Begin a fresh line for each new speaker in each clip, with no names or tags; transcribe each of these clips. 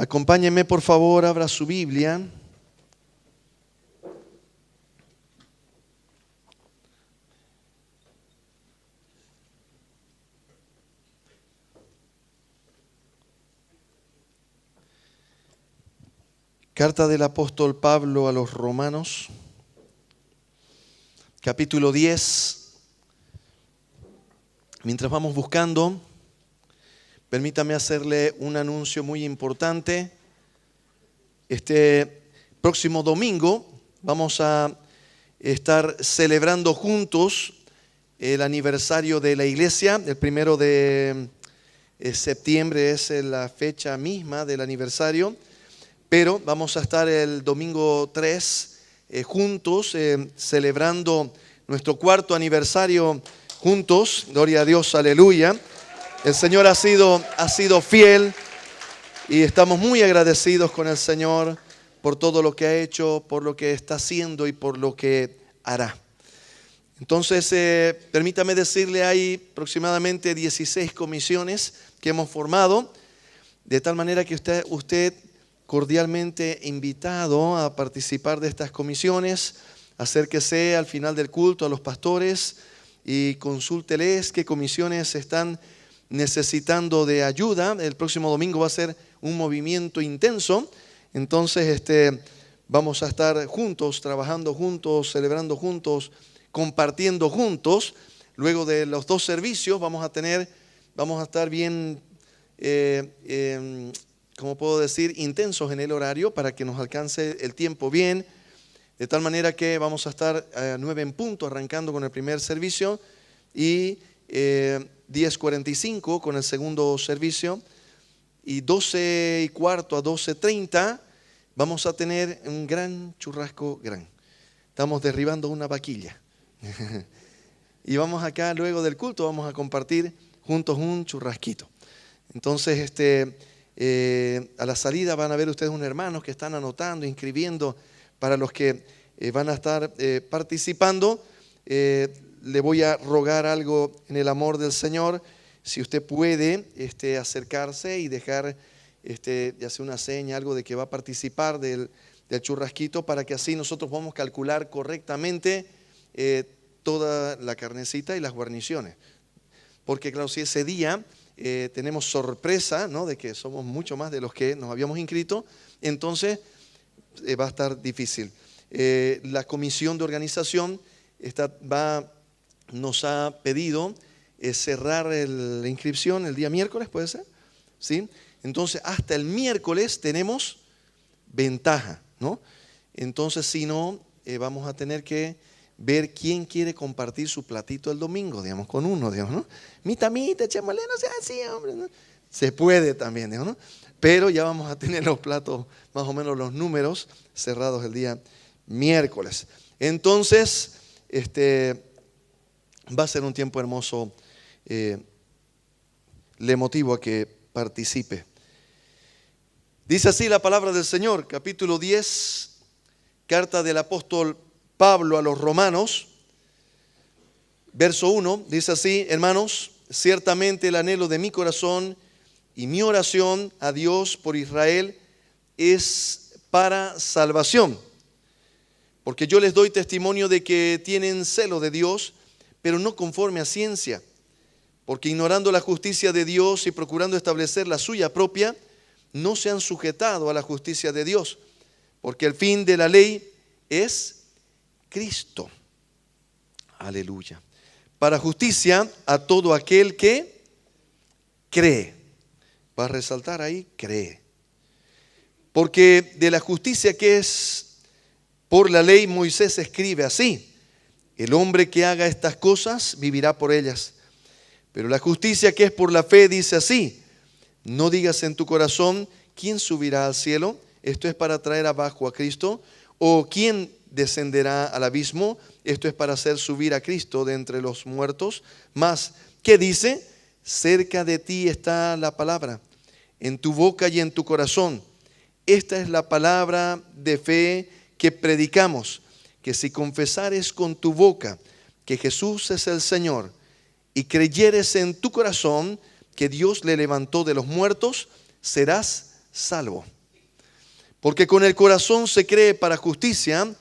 Acompáñeme, por favor, abra su Biblia. Carta del apóstol Pablo a los Romanos, capítulo 10. Mientras vamos buscando, permítame hacerle un anuncio muy importante. Este próximo domingo vamos a estar celebrando juntos el aniversario de la iglesia. El 1 de septiembre es la fecha misma del aniversario, pero vamos a estar el domingo 3 juntos celebrando nuestro 4º aniversario juntos. Gloria a Dios, aleluya. El Señor ha sido fiel y estamos muy agradecidos con el Señor por todo lo que ha hecho, por lo que está haciendo y por lo que hará. Entonces, permítame decirle, hay aproximadamente 16 comisiones que hemos formado, de tal manera que usted cordialmente invitado a participar de estas comisiones. Acérquese al final del culto a los pastores y consúlteles qué comisiones están necesitando de ayuda. El próximo domingo va a ser un movimiento intenso. Entonces vamos a estar juntos, trabajando juntos, celebrando juntos, compartiendo juntos. Luego de los 2 servicios vamos a estar bien, ¿cómo puedo decir?, intensos en el horario para que nos alcance el tiempo bien. De tal manera que vamos a estar a 9 en punto, arrancando con el primer servicio, y 10:45 con el segundo servicio, y 12:15 a 12:30 vamos a tener un gran churrasco gran. Estamos derribando una vaquilla. Y vamos acá, luego del culto, vamos a compartir juntos un churrasquito. Entonces, a la salida van a ver ustedes unos hermanos que están anotando, inscribiendo para los que van a estar participando. Le voy a rogar algo en el amor del Señor. Si usted puede acercarse y dejar ya sea una seña, algo de que va a participar del churrasquito, para que así nosotros podamos calcular correctamente toda la carnecita y las guarniciones. Porque claro, si ese día tenemos sorpresa, ¿no?, de que somos mucho más de los que nos habíamos inscrito, entonces va a estar difícil. La comisión de organización nos ha pedido cerrar la inscripción el día miércoles, ¿puede ser? ¿Sí? Entonces hasta el miércoles tenemos ventaja, ¿no? Entonces si no, vamos a tener que ver quién quiere compartir su platito el domingo, digamos, con uno, digamos, ¿no? Mita, echémosle, no sea así, hombre, ¿no? Se puede también, digamos, ¿no? Pero ya vamos a tener los platos, más o menos los números cerrados el día miércoles. Entonces, va a ser un tiempo hermoso. Le motivo a que participe. Dice así la palabra del Señor, capítulo 10, carta del apóstol Pablo a los Romanos, verso 1, dice así: hermanos, ciertamente el anhelo de mi corazón y mi oración a Dios por Israel es para salvación. Porque yo les doy testimonio de que tienen celo de Dios, pero no conforme a ciencia. Porque ignorando la justicia de Dios y procurando establecer la suya propia, no se han sujetado a la justicia de Dios. Porque el fin de la ley es Cristo. Aleluya. Para justicia a todo aquel que cree. Va a resaltar ahí, cree. Porque de la justicia que es por la ley, Moisés escribe así: el hombre que haga estas cosas vivirá por ellas. Pero la justicia que es por la fe dice así: no digas en tu corazón, ¿quién subirá al cielo? Esto es para traer abajo a Cristo. O ¿quién descenderá al abismo? Esto es para hacer subir a Cristo de entre los muertos. Mas, ¿qué dice? Cerca de ti está la palabra, en tu boca y en tu corazón. Esta es la palabra de fe que predicamos, que si confesares con tu boca que Jesús es el Señor y creyeres en tu corazón que Dios le levantó de los muertos, serás salvo. Porque con el corazón se cree para justicia,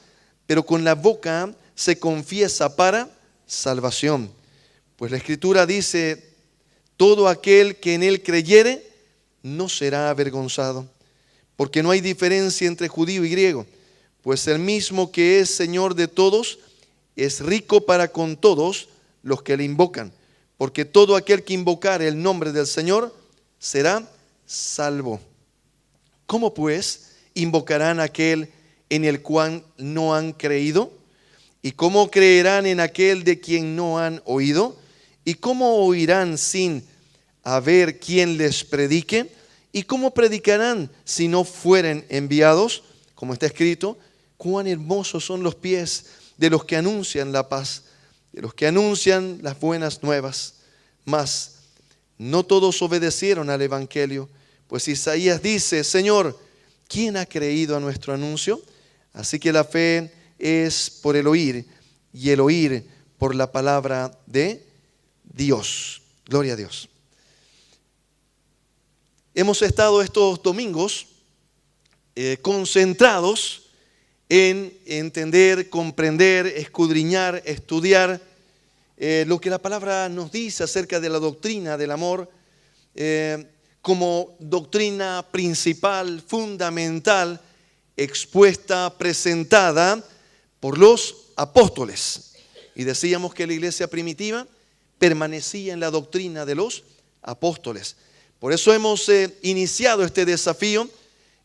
pero con la boca se confiesa para salvación. Pues la Escritura dice, todo aquel que en él creyere no será avergonzado. Porque no hay diferencia entre judío y griego, pues el mismo que es Señor de todos es rico para con todos los que le invocan. Porque todo aquel que invocare el nombre del Señor será salvo. ¿Cómo pues invocarán a aquel en el cual no han creído? ¿Y cómo creerán en aquel de quien no han oído? ¿Y cómo oirán sin haber quien les predique? ¿Y cómo predicarán si no fueren enviados? Como está escrito, cuán hermosos son los pies de los que anuncian la paz, de los que anuncian las buenas nuevas. Mas no todos obedecieron al evangelio, pues Isaías dice, Señor, ¿quién ha creído a nuestro anuncio? Así que la fe es por el oír, y el oír por la palabra de Dios. Gloria a Dios. Hemos estado estos domingos concentrados en entender, comprender, escudriñar, estudiar lo que la palabra nos dice acerca de la doctrina del amor como doctrina principal, fundamental, expuesta, presentada por los apóstoles. Y decíamos que la iglesia primitiva permanecía en la doctrina de los apóstoles. Por eso hemos iniciado este desafío,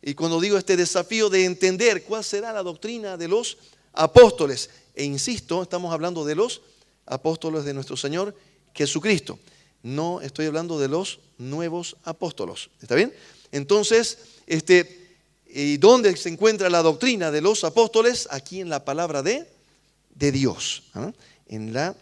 y cuando digo este desafío de entender cuál será la doctrina de los apóstoles, e insisto, estamos hablando de los apóstoles de nuestro Señor Jesucristo. No estoy hablando de los nuevos apóstolos. ¿Está bien? Entonces, ¿y dónde se encuentra la doctrina de los apóstoles? Aquí en la palabra de Dios, en la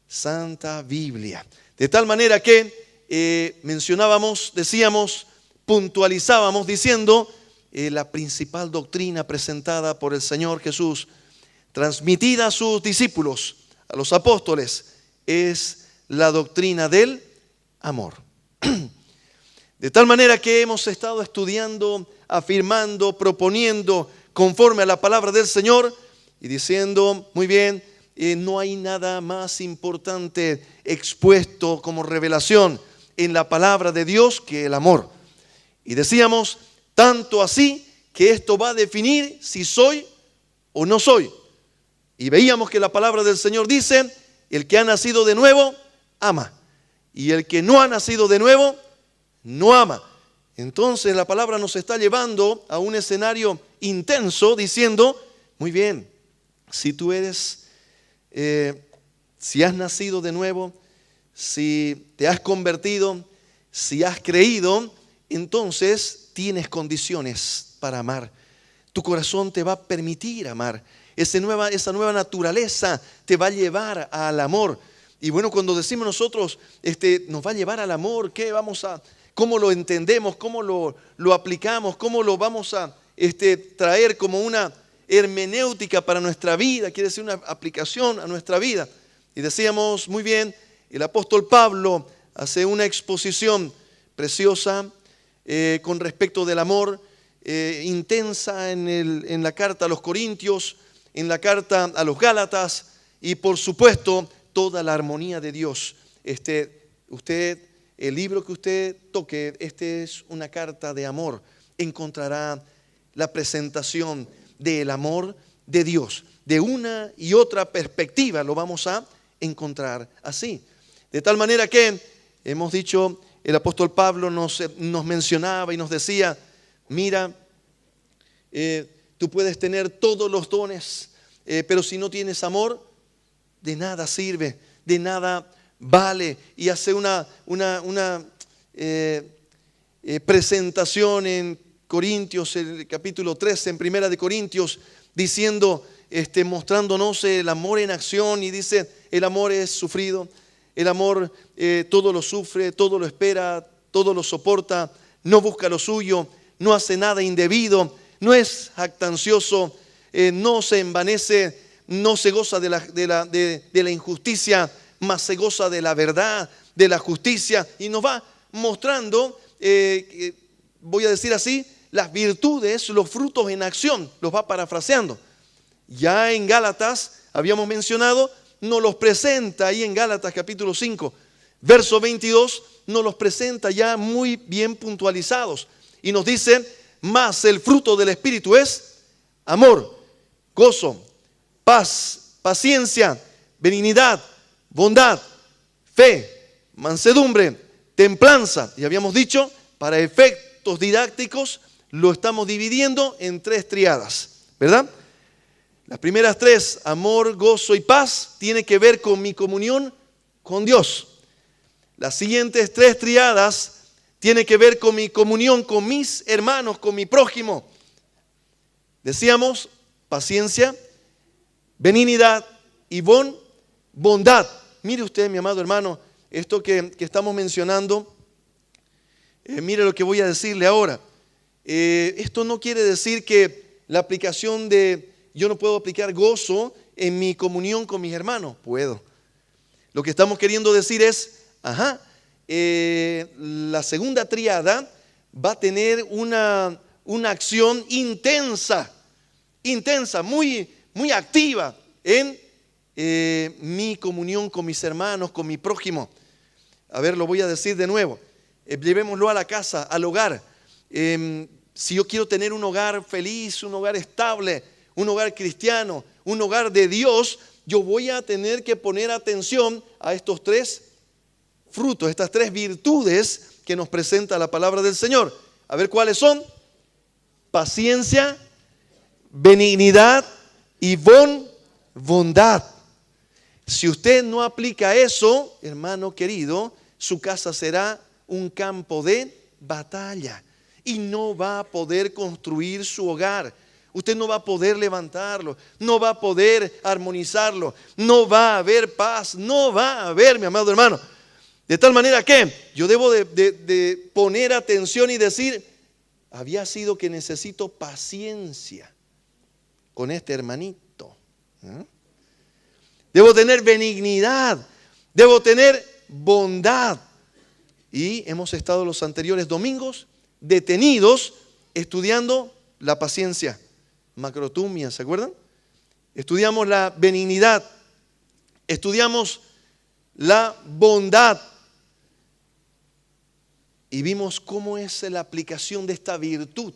Santa Biblia. De tal manera que mencionábamos, decíamos, puntualizábamos diciendo la principal doctrina presentada por el Señor Jesús, transmitida a sus discípulos, a los apóstoles, es la doctrina del amor. De tal manera que hemos estado estudiando, afirmando, proponiendo conforme a la palabra del Señor y diciendo, muy bien, no hay nada más importante expuesto como revelación en la palabra de Dios que el amor. Y decíamos, tanto así que esto va a definir si soy o no soy. Y veíamos que la palabra del Señor dice, el que ha nacido de nuevo, ama. Y el que no ha nacido de nuevo, no ama. Entonces la palabra nos está llevando a un escenario intenso diciendo, muy bien, si tú eres, si has nacido de nuevo, si te has convertido, si has creído, entonces tienes condiciones para amar. Tu corazón te va a permitir amar. Esa nueva naturaleza te va a llevar al amor. Y bueno, cuando decimos nosotros, nos va a llevar al amor, ¿cómo lo entendemos? ¿Cómo lo aplicamos? ¿Cómo lo vamos a traer como una hermenéutica para nuestra vida? Quiere decir una aplicación a nuestra vida. Y decíamos, muy bien, el apóstol Pablo hace una exposición preciosa con respecto del amor, intensa en la carta a los Corintios, en la carta a los Gálatas y por supuesto toda la armonía de Dios. El libro que usted toque, es una carta de amor. Encontrará la presentación del amor de Dios. De una y otra perspectiva lo vamos a encontrar así. De tal manera que, hemos dicho, el apóstol Pablo nos mencionaba y nos decía, mira, tú puedes tener todos los dones, pero si no tienes amor, de nada sirve, de nada vale. Y hace una presentación en Corintios, el capítulo 13, en Primera de Corintios, diciendo, mostrándonos el amor en acción, y dice, el amor es sufrido, el amor todo lo sufre, todo lo espera, todo lo soporta, no busca lo suyo, no hace nada indebido, no es jactancioso, no se envanece, no se goza de la injusticia, mas se goza de la verdad, de la justicia. Y nos va mostrando voy a decir así, las virtudes, los frutos en acción, los va parafraseando. Ya en Gálatas habíamos mencionado, nos los presenta ahí en Gálatas capítulo 5, verso 22, nos los presenta ya muy bien puntualizados. Y nos dice, mas el fruto del Espíritu es amor, gozo, paz, paciencia, benignidad, bondad, fe, mansedumbre, templanza. Y habíamos dicho, para efectos didácticos, lo estamos dividiendo en 3 triadas, ¿verdad? Las primeras 3, amor, gozo y paz, tiene que ver con mi comunión con Dios. Las siguientes 3 triadas tiene que ver con mi comunión con mis hermanos, con mi prójimo. Decíamos, paciencia, benignidad y bondad. Mire usted, mi amado hermano, esto que estamos mencionando, mire lo que voy a decirle ahora. Esto no quiere decir que la aplicación de, yo no puedo aplicar gozo en mi comunión con mis hermanos. Puedo. Lo que estamos queriendo decir es, la segunda triada va a tener una acción intensa, muy activa en mi comunión con mis hermanos, con mi prójimo. A ver, lo voy a decir de nuevo. Llevémoslo a la casa, al hogar. Si yo quiero tener un hogar feliz, un hogar estable, un hogar cristiano, un hogar de Dios, yo voy a tener que poner atención a estos 3 frutos, estas 3 virtudes que nos presenta la palabra del Señor. A ver cuáles son: paciencia, benignidad y bondad. Si usted no aplica eso, hermano querido, su casa será un campo de batalla y no va a poder construir su hogar. Usted no va a poder levantarlo, no va a poder armonizarlo, no va a haber paz, no va a haber, mi amado hermano. De tal manera que yo debo de poner atención y decir, había sido que necesito paciencia con este hermanito. Debo tener benignidad, debo tener bondad. Y hemos estado los anteriores domingos detenidos estudiando la paciencia, macrotumia, ¿se acuerdan? Estudiamos la benignidad, estudiamos la bondad y vimos cómo es la aplicación de esta virtud,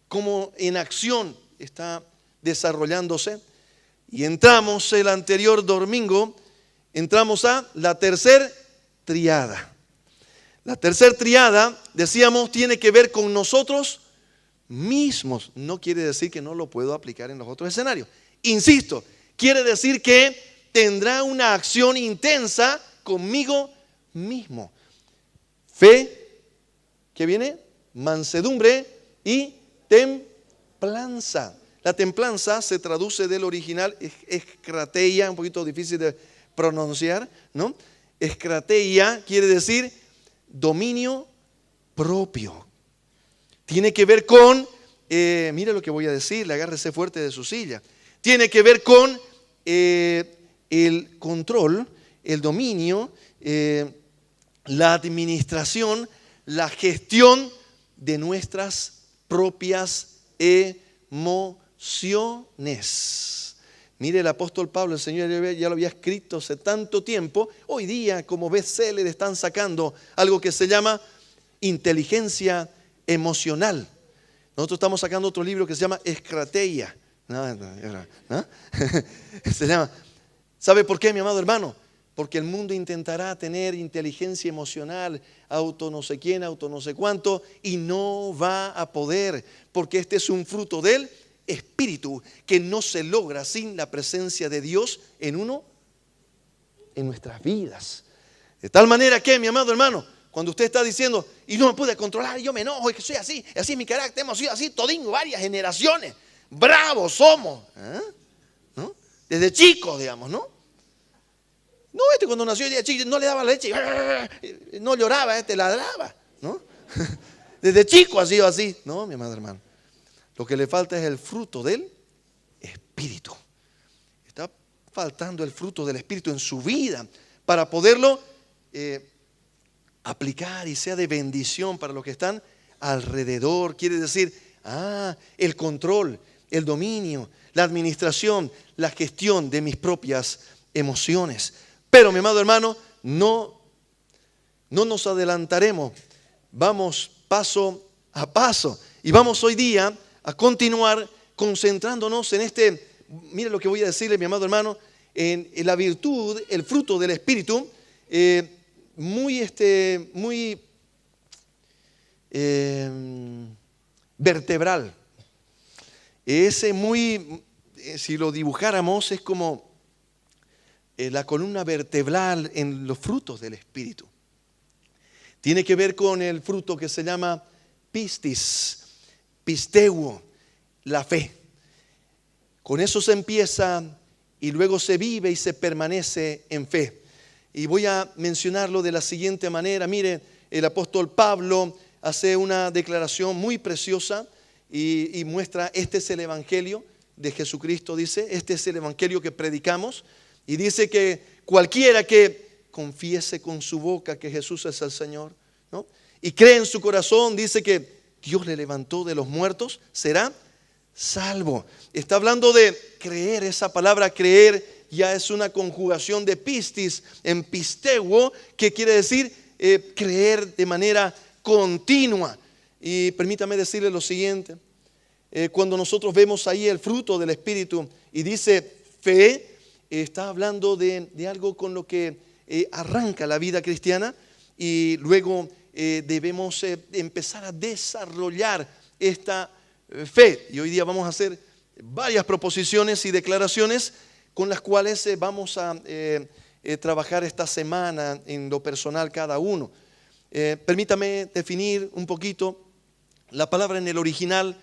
cómo en acción está desarrollándose. Y entramos el anterior domingo, entramos a la tercera triada. La tercera triada, decíamos, tiene que ver con nosotros mismos. No quiere decir que no lo puedo aplicar en los otros escenarios. Insisto, quiere decir que tendrá una acción intensa conmigo mismo. Fe, ¿qué viene? Mansedumbre y templanza. La templanza se traduce del original eskrateia, un poquito difícil de pronunciar, ¿no? Eskrateia quiere decir dominio propio. Tiene que ver con, mire lo que voy a decirle, agárrese fuerte de su silla. Tiene que ver con el control, el dominio, la administración, la gestión de nuestras propias emociones. Mire, el apóstol Pablo, el Señor ya lo había escrito hace tanto tiempo. Hoy día, como bestseller, están sacando algo que se llama inteligencia emocional. Nosotros estamos sacando otro libro que se llama Eskrateia. ¿No? Se llama. ¿Sabe por qué, mi amado hermano? Porque el mundo intentará tener inteligencia emocional, auto no sé quién, auto no sé cuánto, y no va a poder, porque este es un fruto del Espíritu que no se logra sin la presencia de Dios en nuestras vidas. De tal manera que, mi amado hermano, cuando usted está diciendo, y no me pude controlar, yo me enojo, es que soy así es mi carácter, hemos sido así todingo varias generaciones, bravos somos, ¿no? Desde chicos, digamos, ¿no? No, cuando nació ya chico no le daba leche, no lloraba, ladraba, ¿no? Desde chico ha sido así. No, mi amado hermano. Lo que le falta es el fruto del Espíritu. Está faltando el fruto del Espíritu en su vida para poderlo aplicar y sea de bendición para los que están alrededor. Quiere decir, el control, el dominio, la administración, la gestión de mis propias emociones. Pero, mi amado hermano, no nos adelantaremos. Vamos paso a paso. Y vamos hoy día a continuar concentrándonos en mire lo que voy a decirle, mi amado hermano, en la virtud, el fruto del Espíritu, muy vertebral. Si lo dibujáramos, es como la columna vertebral en los frutos del Espíritu. Tiene que ver con el fruto que se llama pistis, pisteuo, la fe. Con eso se empieza y luego se vive y se permanece en fe. Y voy a mencionarlo de la siguiente manera. Mire, el apóstol Pablo hace una declaración muy preciosa y muestra, este es el evangelio de Jesucristo, dice, este es el evangelio que predicamos. Y dice que cualquiera que confiese con su boca que Jesús es el Señor, ¿no?, y cree en su corazón, dice que Dios le levantó de los muertos, será salvo. Está hablando de creer. Esa palabra creer ya es una conjugación de pistis en pisteuo, que quiere decir creer de manera continua. Y permítame decirle lo siguiente. Cuando nosotros vemos ahí el fruto del Espíritu y dice fe, está hablando de algo con lo que arranca la vida cristiana, y luego debemos empezar a desarrollar esta fe. Y hoy día vamos a hacer varias proposiciones y declaraciones con las cuales vamos a trabajar esta semana en lo personal cada uno. Permítame definir un poquito la palabra en el original,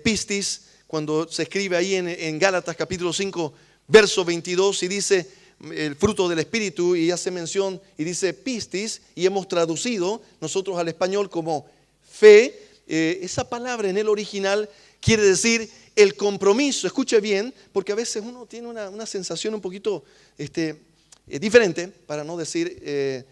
pistis, cuando se escribe ahí en Gálatas capítulo 5, verso 22, y dice el fruto del Espíritu, y hace mención y dice pistis, y hemos traducido nosotros al español como fe. Esa palabra en el original quiere decir el compromiso. Escuche bien, porque a veces uno tiene una sensación un poquito diferente, para no decir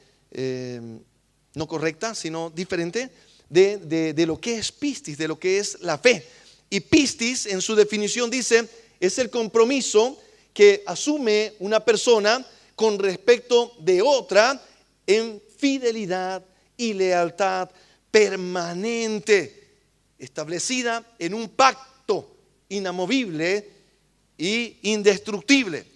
no correcta, sino diferente de lo que es pistis, de lo que es la fe. Y pistis, en su definición, dice, es el compromiso que asume una persona con respecto de otra en fidelidad y lealtad permanente, establecida en un pacto inamovible e indestructible.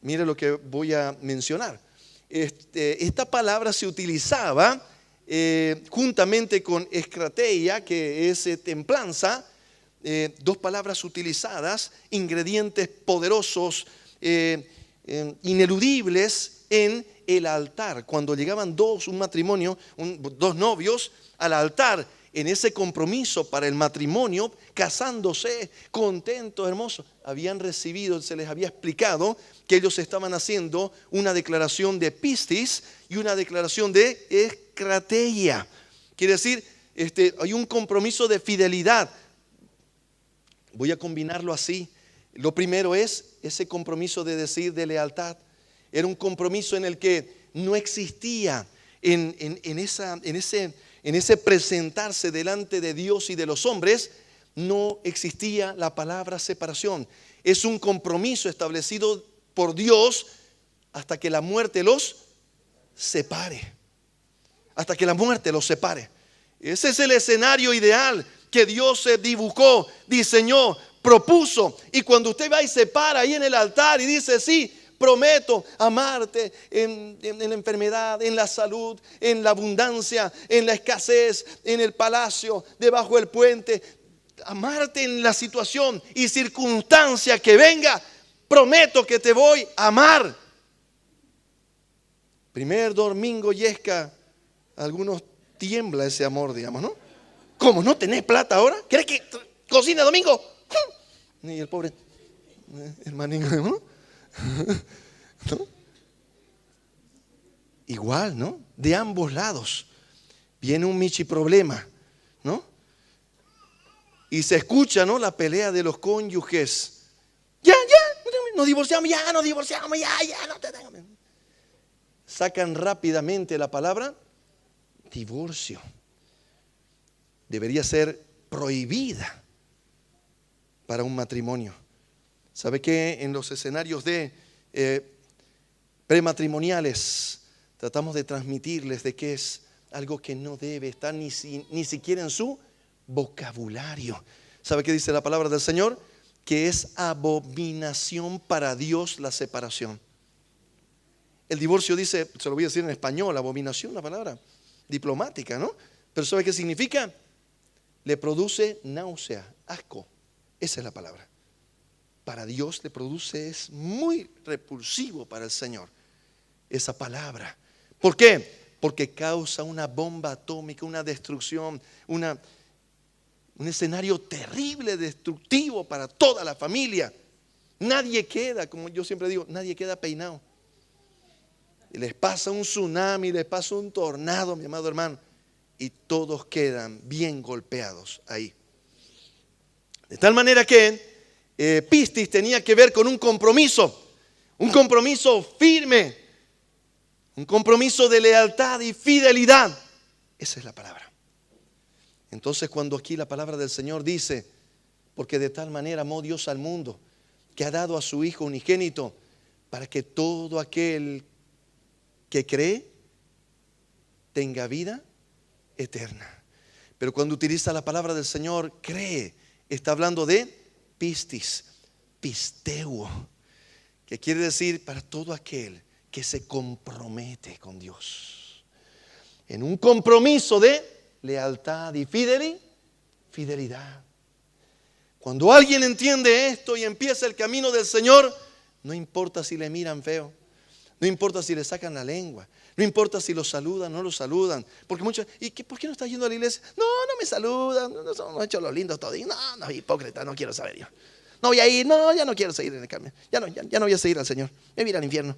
Mire lo que voy a mencionar. Esta palabra se utilizaba juntamente con eskrateia, que es templanza, dos palabras utilizadas, ingredientes poderosos, ineludibles en el altar. Cuando llegaban un matrimonio, dos novios al altar, en ese compromiso para el matrimonio, casándose, contentos, hermosos, habían recibido, se les había explicado que ellos estaban haciendo una declaración de pistis y una declaración de eskrateia. Quiere decir, hay un compromiso de fidelidad. Voy a combinarlo así. Lo primero es ese compromiso de decir de lealtad. Era un compromiso en el que no existía en ese presentarse delante de Dios y de los hombres, no existía la palabra separación. Es un compromiso establecido por Dios hasta que la muerte los separe. Hasta que la muerte los separe. Ese es el escenario ideal que Dios se dibujó, diseñó, propuso. Y cuando usted va y se para ahí en el altar y dice, sí, prometo amarte en la enfermedad, en la salud, en la abundancia, en la escasez, en el palacio, debajo del puente, amarte en la situación y circunstancia que venga, prometo que te voy a amar. Primer domingo yesca, algunos tiembla ese amor, digamos, ¿no? ¿Cómo? ¿No tenés plata ahora? ¿Querés que cocine domingo? Y el pobre hermanito, ¿no? ¿No? Igual, ¿no? De ambos lados viene un michi problema, ¿no? Y se escucha, ¿no?, la pelea de los cónyuges. Ya, nos divorciamos, ya, no te tengo. Sacan rápidamente la palabra divorcio. debería ser prohibida para un matrimonio. ¿Sabe qué? En los escenarios de prematrimoniales tratamos de transmitirles de que es algo que no debe estar ni siquiera en su vocabulario. ¿Sabe qué dice la palabra del Señor? Que es abominación para Dios la separación. El divorcio dice, se lo voy a decir en español, abominación, una palabra diplomática, ¿no? Pero ¿sabe qué significa? Le produce náusea, asco. Esa es la palabra. Para Dios le produce, es muy repulsivo para el Señor esa palabra. ¿Por qué? Porque causa una bomba atómica, una destrucción, un escenario terrible, destructivo para toda la familia. Nadie queda, como yo siempre digo, nadie queda peinado. Y les pasa un tsunami, les pasa un tornado, mi amado hermano, y todos quedan bien golpeados ahí. De tal manera que Pistis tenía que ver con un compromiso firme, un compromiso de lealtad y fidelidad. Esa es la palabra. Entonces, cuando aquí la palabra del Señor dice, porque de tal manera amó Dios al mundo, que ha dado a su Hijo unigénito, para que todo aquel que cree tenga vida eterna. Pero cuando utiliza la palabra del Señor, cree, está hablando de pistis, pisteuo, que quiere decir para todo aquel que se compromete con Dios, en un compromiso de lealtad y fidelidad. Cuando alguien entiende esto y empieza el camino del Señor, no importa si le miran feo, no importa si le sacan la lengua, no importa si lo saludan o no lo saludan. Porque muchos, ¿por qué no estás yendo a la iglesia? No me saludan, no somos hechos los lindos todos. No, hipócrita, no quiero saber yo. No voy a ir, ya no quiero seguir en el camino. Ya no voy a seguir al Señor. Me voy a ir al infierno.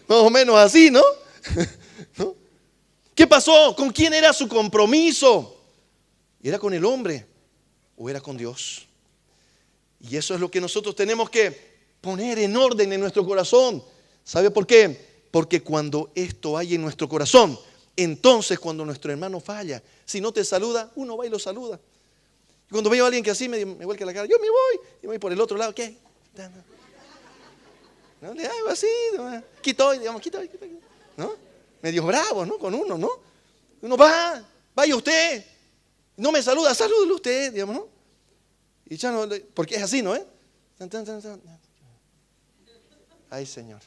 Más o menos así, ¿no? ¿No? ¿Qué pasó? ¿Con quién era su compromiso? ¿Era con el hombre o era con Dios? Y eso es lo que nosotros tenemos que poner en orden en nuestro corazón. ¿Sabe por qué? Porque cuando esto hay en nuestro corazón, entonces cuando nuestro hermano falla, si no te saluda, uno va y lo saluda. Y cuando veo a alguien que así me vuelca la cara, yo me voy por el otro lado, ¿qué? ¿No? Le hago así, quito, ¿no? Medio bravo, ¿no? Con uno, ¿no? Uno vaya usted, no me saluda, salúdelo usted, digamos, ¿no? Y ya no, porque es así, ¿no? Ay, Señor,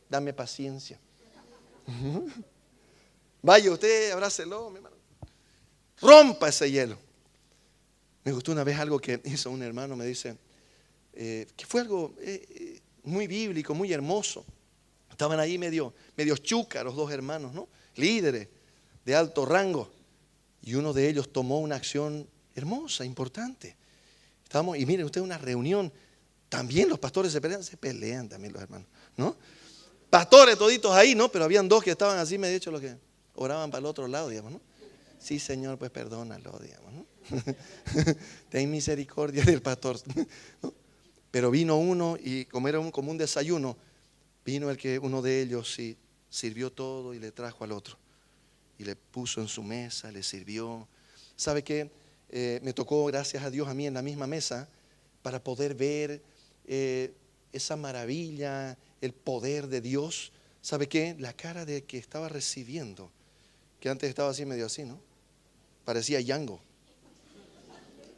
dame paciencia. Vaya usted, abrácelo, mi hermano. Rompa ese hielo. Me gustó una vez algo que hizo un hermano, me dice, que fue algo muy bíblico, muy hermoso. Estaban ahí medio chúcaros, dos hermanos, ¿no? Líderes de alto rango. Y uno de ellos tomó una acción hermosa, importante. Y miren usted, una reunión. También los pastores se pelean también los hermanos, ¿no? Pastores toditos ahí, ¿no? Pero habían dos que estaban así, medio hechos los que oraban para el otro lado, digamos, ¿no? Sí, Señor, pues perdónalo, digamos, ¿no? Ten misericordia del pastor, ¿no? Pero vino uno y como era como un desayuno, vino uno de ellos y sirvió todo y le trajo al otro. Y le puso en su mesa, le sirvió. ¿Sabe qué? Me tocó, gracias a Dios, a mí en la misma mesa para poder ver esa maravilla, el poder de Dios. ¿Sabe qué? La cara de que estaba recibiendo, que antes estaba así medio así, ¿no? Parecía Yango.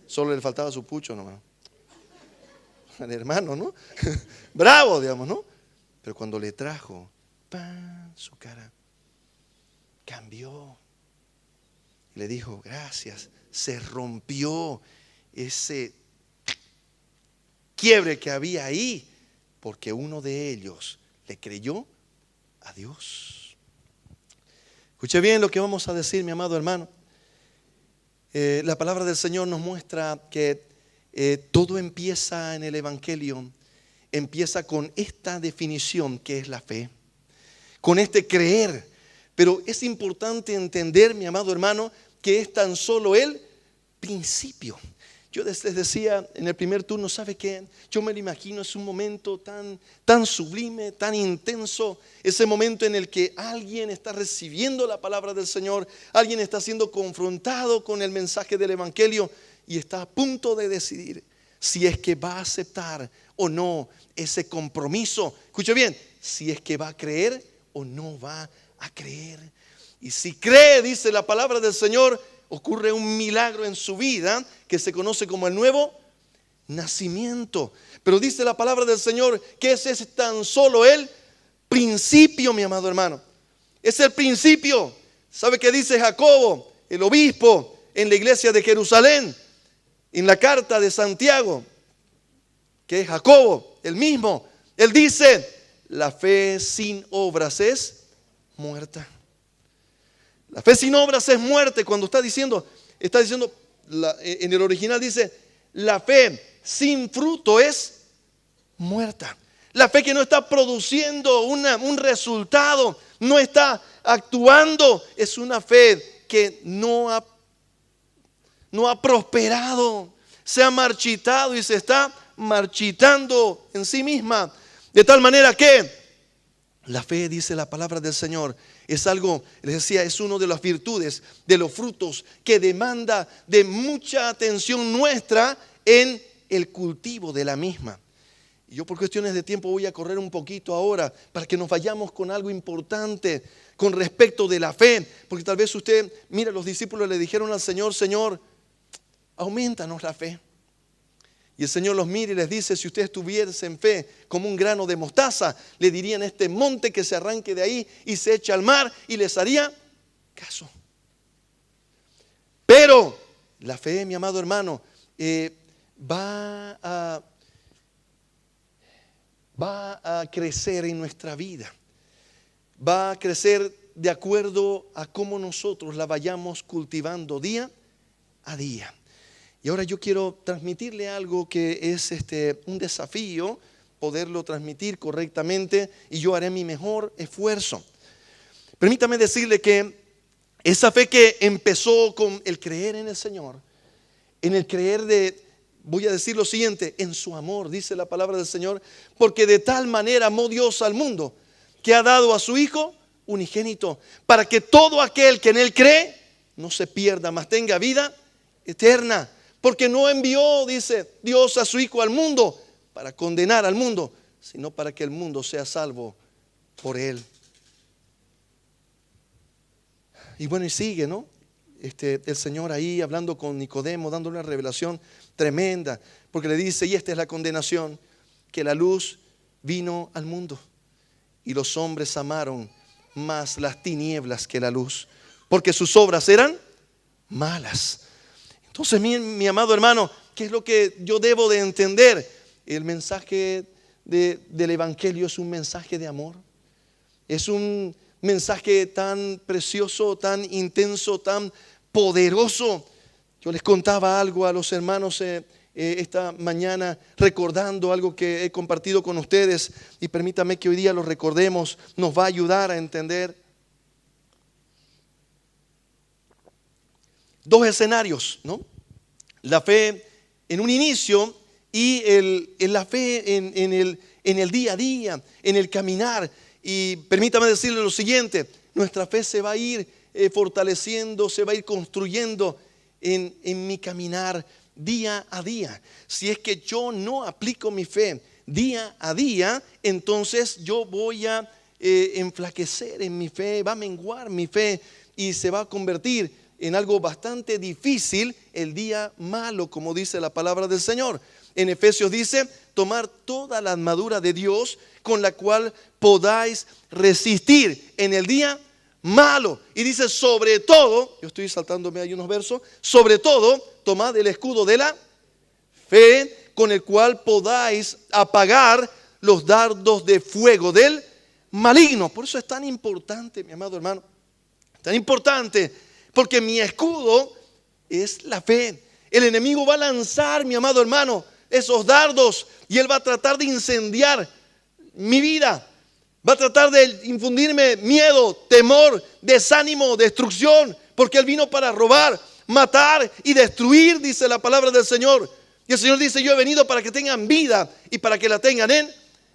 Solo le faltaba su pucho nomás. Al hermano, ¿no? Bravo, digamos, ¿no? Pero cuando le trajo, su cara cambió. Y le dijo, gracias. Se rompió ese quiebre que había ahí, porque uno de ellos le creyó a Dios. Escuche bien lo que vamos a decir, mi amado hermano. La palabra del Señor nos muestra que todo empieza en el Evangelio, empieza con esta definición que es la fe, con este creer. Pero es importante entender, mi amado hermano, que es tan solo el principio. Yo les decía en el primer turno, ¿sabe qué? Yo me lo imagino, es un momento tan sublime, tan intenso. Ese momento en el que alguien está recibiendo la palabra del Señor, alguien está siendo confrontado con el mensaje del Evangelio y está a punto de decidir si es que va a aceptar o no ese compromiso. Escuche bien, si es que va a creer o no va a creer. Y si cree, dice la palabra del Señor, ocurre un milagro en su vida que se conoce como el nuevo nacimiento. Pero dice la palabra del Señor que ese es tan solo el principio, mi amado hermano. Es el principio. ¿Sabe qué dice Jacobo, el obispo en la iglesia de Jerusalén? En la carta de Santiago, que es Jacobo, el mismo. Él dice, la fe sin obras es muerta. La fe sin obras es muerte. Cuando está diciendo en el original dice, la fe sin fruto es muerta. La fe que no está produciendo un resultado, no está actuando, es una fe que no ha prosperado, se ha marchitado y se está marchitando en sí misma. De tal manera que la fe, dice la palabra del Señor, es algo, les decía, es una de las virtudes, de los frutos que demanda de mucha atención nuestra en el cultivo de la misma. Y yo por cuestiones de tiempo voy a correr un poquito ahora para que nos vayamos con algo importante con respecto de la fe. Porque tal vez usted, mira, los discípulos le dijeron al Señor, Señor, aumentanos la fe. Y el Señor los mira y les dice, si ustedes tuviesen fe como un grano de mostaza, le dirían a este monte que se arranque de ahí y se eche al mar y les haría caso. Pero la fe, mi amado hermano, va a crecer en nuestra vida. Va a crecer de acuerdo a cómo nosotros la vayamos cultivando día a día. Y ahora yo quiero transmitirle algo que es un desafío, poderlo transmitir correctamente, y yo haré mi mejor esfuerzo. Permítame decirle que esa fe que empezó con el creer en el Señor, en el creer voy a decir lo siguiente, en su amor, dice la palabra del Señor, porque de tal manera amó Dios al mundo, que ha dado a su Hijo unigénito, para que todo aquel que en Él cree no se pierda, mas tenga vida eterna. Porque no envió, dice Dios, a su Hijo al mundo para condenar al mundo, sino para que el mundo sea salvo por Él. Y bueno, y sigue, ¿no? El Señor ahí hablando con Nicodemo, dándole una revelación tremenda, porque le dice, y esta es la condenación, que la luz vino al mundo y los hombres amaron más las tinieblas que la luz, porque sus obras eran malas. Entonces, mi amado hermano, ¿qué es lo que yo debo de entender? El mensaje del Evangelio es un mensaje de amor. Es un mensaje tan precioso, tan intenso, tan poderoso. Yo les contaba algo a los hermanos esta mañana, recordando algo que he compartido con ustedes. Y permítame que hoy día lo recordemos, nos va a ayudar a entender. Dos escenarios, ¿no? La fe en un inicio y la fe en el día a día, en el caminar. Y permítame decirle lo siguiente, nuestra fe se va a ir fortaleciendo, se va a ir construyendo en mi caminar día a día. Si es que yo no aplico mi fe día a día, entonces yo voy a enflaquecer en mi fe, va a menguar mi fe y se va a convertir en algo bastante difícil el día malo, como dice la palabra del Señor. En Efesios dice, tomar toda la armadura de Dios con la cual podáis resistir en el día malo. Y dice, sobre todo, yo estoy saltándome ahí unos versos, sobre todo, tomad el escudo de la fe con el cual podáis apagar los dardos de fuego del maligno. Por eso es tan importante, mi amado hermano, tan importante. Porque mi escudo es la fe. El enemigo va a lanzar, mi amado hermano, esos dardos y él va a tratar de incendiar mi vida. Va a tratar de infundirme miedo, temor, desánimo, destrucción. Porque él vino para robar, matar y destruir, dice la palabra del Señor. Y el Señor dice, yo he venido para que tengan vida y para que la tengan en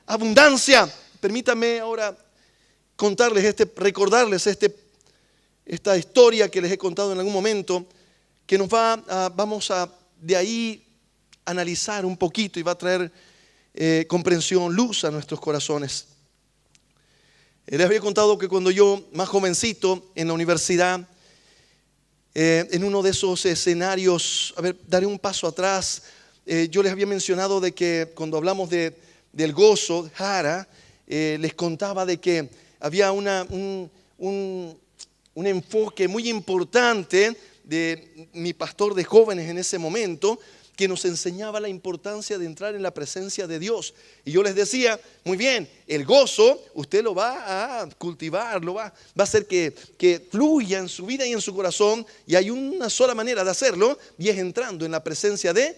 abundancia. Permítanme ahora recordarles esta historia que les he contado en algún momento, que vamos a de ahí analizar un poquito y va a traer comprensión, luz a nuestros corazones. Les había contado que cuando yo, más jovencito, en la universidad, en uno de esos escenarios, daré un paso atrás. Yo les había mencionado de que cuando hablamos del gozo, Jara, les contaba de que había un enfoque muy importante de mi pastor de jóvenes en ese momento, que nos enseñaba la importancia de entrar en la presencia de Dios. Y yo les decía, muy bien, el gozo usted lo va a cultivar, va a hacer que fluya en su vida y en su corazón, y hay una sola manera de hacerlo, y es entrando en la presencia de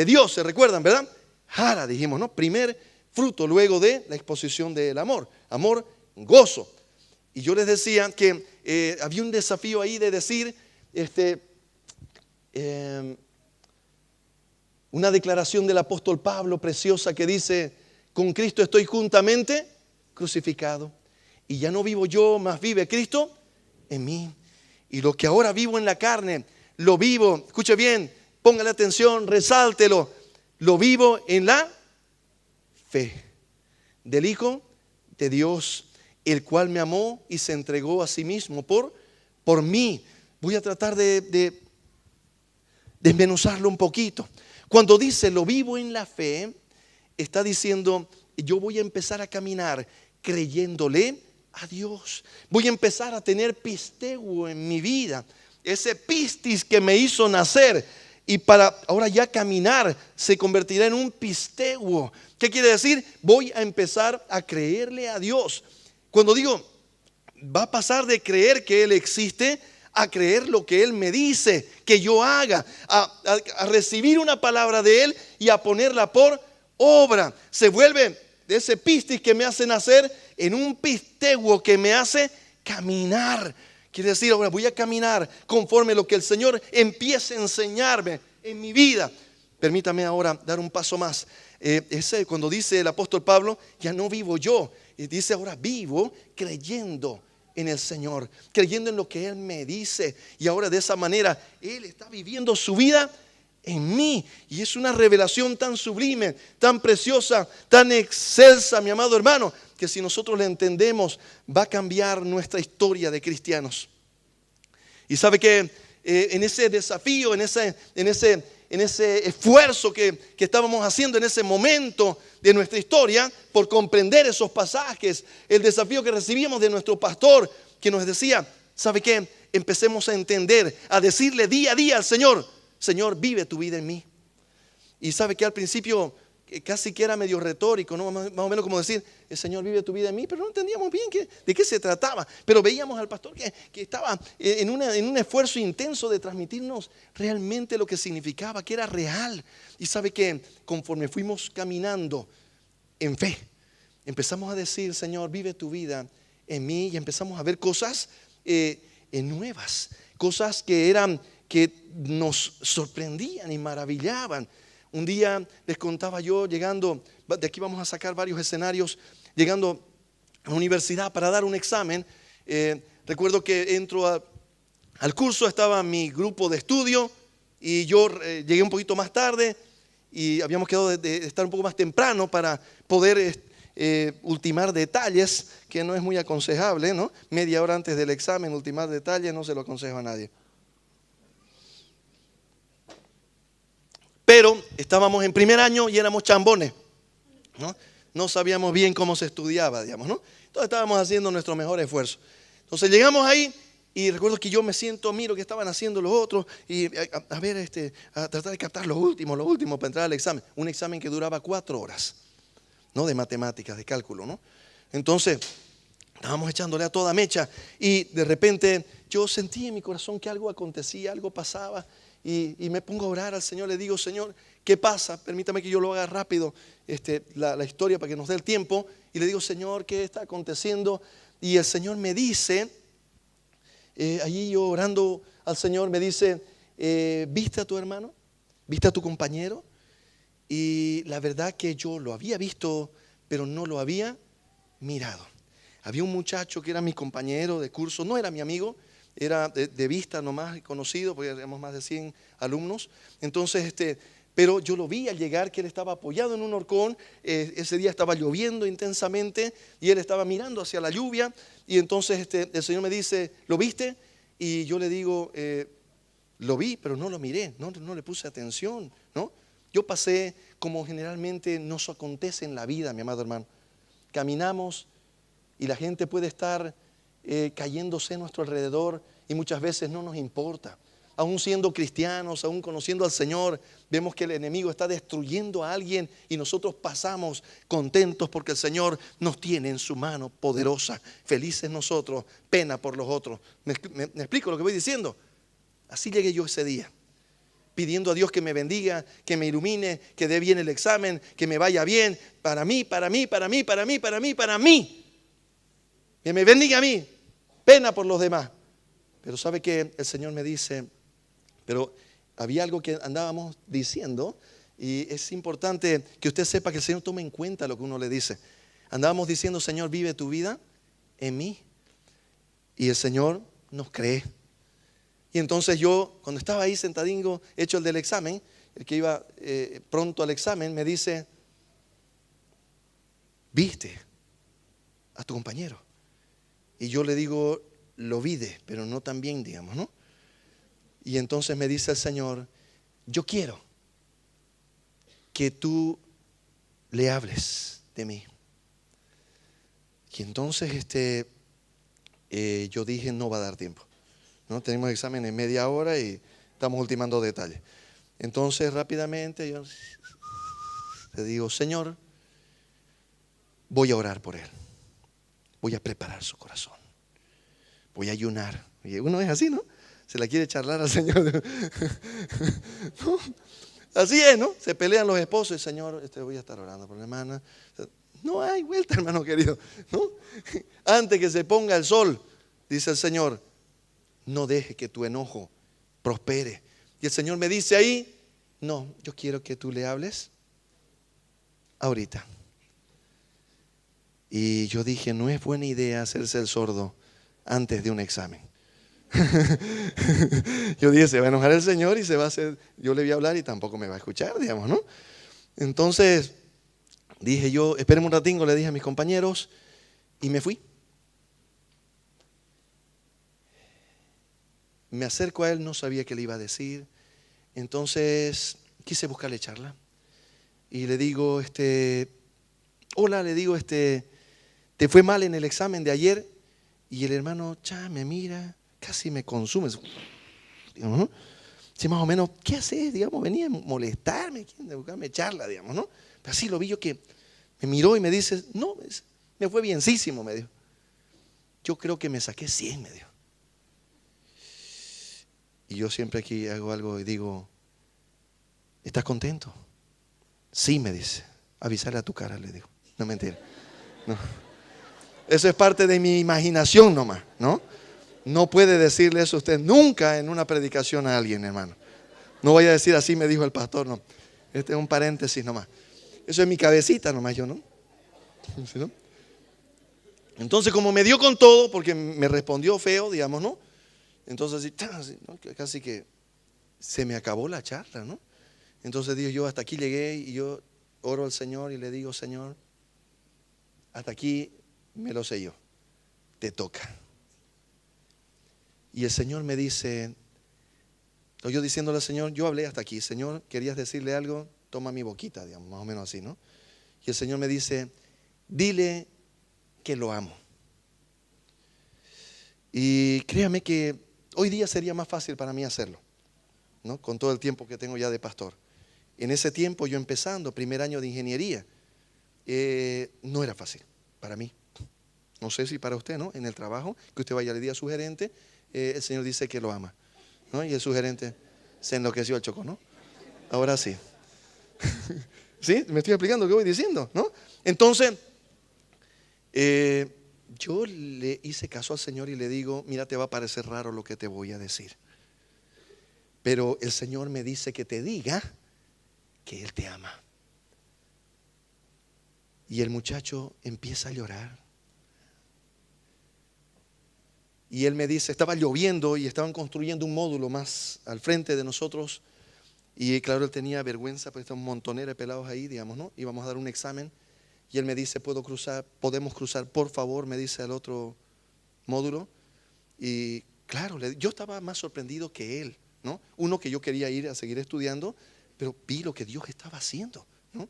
Dios. ¿Se recuerdan, verdad? Jara, dijimos, ¿no? Primer fruto luego de la exposición del amor, gozo. Y yo les decía que había un desafío ahí de decir una declaración del apóstol Pablo preciosa que dice: con Cristo estoy juntamente crucificado, y ya no vivo yo, mas vive Cristo en mí. Y lo que ahora vivo en la carne, lo vivo, escuche bien, póngale atención, resáltelo, lo vivo en la fe del Hijo de Dios, el cual me amó y se entregó a sí mismo por mí. Voy a tratar de desmenuzarlo un poquito. Cuando dice lo vivo en la fe, está diciendo, yo voy a empezar a caminar creyéndole a Dios. Voy a empezar a tener pisteuo en mi vida, ese pistis que me hizo nacer, y para ahora ya caminar se convertirá en un pisteuo. ¿Qué quiere decir? Voy a empezar a creerle a Dios. Cuando digo, va a pasar de creer que Él existe a creer lo que Él me dice que yo haga, a recibir una palabra de Él y a ponerla por obra. Se vuelve de ese pistis que me hace nacer en un pisteuo que me hace caminar. Quiere decir, ahora voy a caminar conforme a lo que el Señor empiece a enseñarme en mi vida. Permítame ahora dar un paso más. Cuando dice el apóstol Pablo, ya no vivo yo. Y dice ahora vivo creyendo en el Señor, creyendo en lo que Él me dice. Y ahora de esa manera Él está viviendo su vida en mí. Y es una revelación tan sublime, tan preciosa, tan excelsa, mi amado hermano, que si nosotros la entendemos, va a cambiar nuestra historia de cristianos. Y sabe que en ese desafío, en ese esfuerzo que estábamos haciendo en ese momento de nuestra historia por comprender esos pasajes, el desafío que recibíamos de nuestro pastor, que nos decía, ¿sabe qué? Empecemos a entender, a decirle día a día al Señor, Señor, vive tu vida en mí. Y sabe que al principio casi que era medio retórico, ¿no? Más o menos como decir, el Señor vive tu vida en mí, pero no entendíamos bien de qué se trataba. Pero veíamos al pastor que estaba en un esfuerzo intenso de transmitirnos realmente lo que significaba, que era real. Y sabe que conforme fuimos caminando en fe, empezamos a decir, Señor, vive tu vida en mí, y empezamos a ver cosas nuevas, cosas que nos sorprendían y maravillaban. Un día les contaba yo, llegando, de aquí vamos a sacar varios escenarios, llegando a la universidad para dar un examen. Recuerdo que entro al curso, estaba mi grupo de estudio y yo llegué un poquito más tarde y habíamos quedado de estar un poco más temprano para poder ultimar detalles, que no es muy aconsejable, ¿no? Media hora antes del examen, ultimar detalles, no se lo aconsejo a nadie. Pero estábamos en primer año y éramos chambones, ¿no? No sabíamos bien cómo se estudiaba, digamos, ¿no? Entonces estábamos haciendo nuestro mejor esfuerzo. Entonces llegamos ahí y recuerdo que yo me siento, miro que estaban haciendo los otros y a tratar de captar lo último para entrar al examen. Un examen que duraba 4 horas, ¿no? De matemáticas, de cálculo, ¿no? Entonces estábamos echándole a toda mecha y de repente yo sentí en mi corazón que algo acontecía, algo pasaba. Y me pongo a orar al Señor, le digo, Señor, ¿qué pasa? Permítame que yo lo haga rápido, la historia para que nos dé el tiempo. Y le digo, Señor, ¿qué está aconteciendo? Y el Señor me dice, allí yo orando al Señor, me dice, ¿viste a tu hermano? ¿Viste a tu compañero? Y la verdad que yo lo había visto, pero no lo había mirado. Había un muchacho que era mi compañero de curso, no era mi amigo, era de vista nomás conocido, porque éramos más de 100 alumnos. Entonces, pero yo lo vi al llegar que él estaba apoyado en un horcón. Ese día estaba lloviendo intensamente y él estaba mirando hacia la lluvia. Y entonces el Señor me dice, ¿lo viste? Y yo le digo, lo vi, pero no lo miré, no le puse atención, ¿no? Yo pasé como generalmente nos acontece en la vida, mi amado hermano. Caminamos y la gente puede estar cayéndose a nuestro alrededor y muchas veces no nos importa. Aún siendo cristianos, aún conociendo al Señor, vemos que el enemigo está destruyendo a alguien y nosotros pasamos contentos porque el Señor nos tiene en su mano poderosa. Felices nosotros, pena por los otros. ¿Me explico lo que voy diciendo? Así llegué yo ese día, pidiendo a Dios que me bendiga, que me ilumine, que dé bien el examen, que me vaya bien, para mí. Que me bendiga a mí, pena por los demás. Pero ¿sabe qué? El Señor me dice, pero había algo que andábamos diciendo y es importante que usted sepa que el Señor tome en cuenta lo que uno le dice. Andábamos diciendo, Señor, vive tu vida en mí. Y el Señor nos cree. Y entonces yo, cuando estaba ahí sentadingo, hecho el del examen, el que iba pronto al examen, me dice, ¿viste a tu compañero? Y yo le digo, lo vide, pero no tan bien, digamos, ¿no? Y entonces me dice el Señor, yo quiero que tú le hables de mí. Y entonces yo dije, no va a dar tiempo, ¿no? Tenemos examen en media hora y estamos ultimando detalles. Entonces rápidamente yo le digo, Señor, voy a orar por él. Voy a preparar su corazón. Voy a ayunar. Y uno es así, ¿no? Se la quiere charlar al Señor. ¿No? Así es, ¿no? Se pelean los esposos. Señor, voy a estar orando por la hermana. No hay vuelta, hermano querido, ¿no? Antes que se ponga el sol, dice el Señor, no deje que tu enojo prospere. Y el Señor me dice ahí, no, yo quiero que tú le hables ahorita. Y yo dije, no es buena idea hacerse el sordo antes de un examen. Yo dije, se va a enojar el Señor y se va a hacer, yo le voy a hablar y tampoco me va a escuchar, digamos, ¿no? Entonces dije yo, espérenme un ratingo, le dije a mis compañeros y me fui. Me acerco a él, no sabía qué le iba a decir. Entonces quise buscarle charla y le digo, hola, le digo, ¿te fue mal en el examen de ayer? Y el hermano me mira, casi me consume. Digamos, ¿no? Sí, más o menos, ¿qué haces? Digamos, venía a molestarme, a buscarme charla, digamos, ¿no? Pero así lo vi yo que me miró y me dice, no, me fue bienísimo, me dijo. Yo creo que me saqué 100, me dijo. Y yo siempre aquí hago algo y digo, ¿estás contento? Sí, me dice. Avisarle a tu cara, le digo. No, mentira. No. Eso es parte de mi imaginación nomás, ¿no? No puede decirle eso usted nunca en una predicación a alguien, hermano. No voy a decir así me dijo el pastor, no. Este es un paréntesis nomás. Eso es mi cabecita nomás, yo, ¿no? ¿Sí, no? Entonces, como me dio con todo, porque me respondió feo, digamos, ¿no? Entonces, así, ¿no? Casi que se me acabó la charla, ¿no? Entonces digo yo, hasta aquí llegué y yo oro al Señor y le digo, Señor, hasta aquí me lo sé yo, te toca. Y el Señor me dice, o yo diciéndole al Señor, yo hablé hasta aquí, Señor, ¿querías decirle algo? Toma mi boquita, digamos, más o menos así, ¿no? Y el Señor me dice, dile que lo amo. Y créame que hoy día sería más fácil para mí hacerlo, ¿no? Con todo el tiempo que tengo ya de pastor. En ese tiempo yo empezando, primer año de ingeniería, no era fácil para mí. No sé si para usted, ¿no? En el trabajo, que usted vaya y le diga a su gerente, el Señor dice que lo ama, ¿no? Y el su gerente se enloqueció el choco, ¿no? Ahora sí. ¿Sí? ¿Me estoy explicando qué voy diciendo, no? Entonces, yo le hice caso al Señor y le digo, mira, te va a parecer raro lo que te voy a decir, pero el Señor me dice que te diga que Él te ama. Y el muchacho empieza a llorar. Y él me dice, estaba lloviendo y estaban construyendo un módulo más al frente de nosotros. Y claro, él tenía vergüenza porque estaban un montonero de pelados ahí, digamos, ¿no? Íbamos a dar un examen. Y él me dice, podemos cruzar, por favor, me dice al otro módulo. Y claro, yo estaba más sorprendido que él, ¿no? Uno, que yo quería ir a seguir estudiando, pero vi lo que Dios estaba haciendo, ¿no?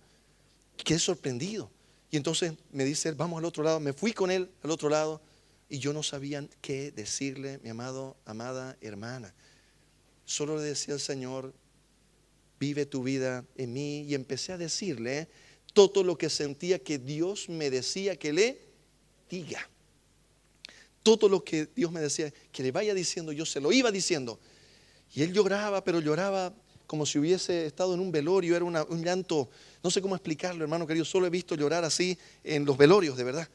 Quedé sorprendido. Y entonces me dice, vamos al otro lado. Me fui con él al otro lado y yo no sabía qué decirle, mi amada hermana. Solo le decía al Señor, vive tu vida en mí. Y empecé a decirle todo lo que sentía que Dios me decía que le diga. Todo lo que Dios me decía que le vaya diciendo, yo se lo iba diciendo. Y él lloraba, pero lloraba como si hubiese estado en un velorio. Era un llanto, no sé cómo explicarlo, hermano querido. Solo he visto llorar así en los velorios, de verdad.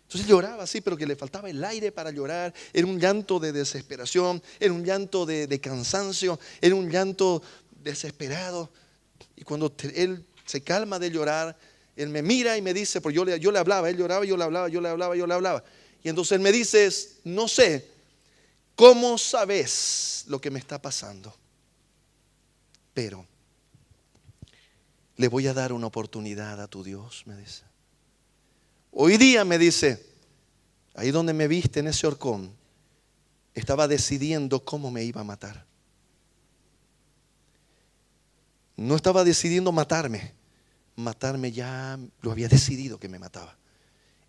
Entonces lloraba así, pero que le faltaba el aire para llorar. Era un llanto de desesperación, era un llanto de cansancio, era un llanto desesperado. Y cuando él se calma de llorar, él me mira y me dice, porque yo le hablaba, él lloraba, yo le hablaba. Y entonces él me dice, no sé, ¿cómo sabes lo que me está pasando? Pero le voy a dar una oportunidad a tu Dios, me dice. Hoy día, me dice, ahí donde me viste en ese horcón, estaba decidiendo cómo me iba a matar. No estaba decidiendo matarme ya lo había decidido que me mataba.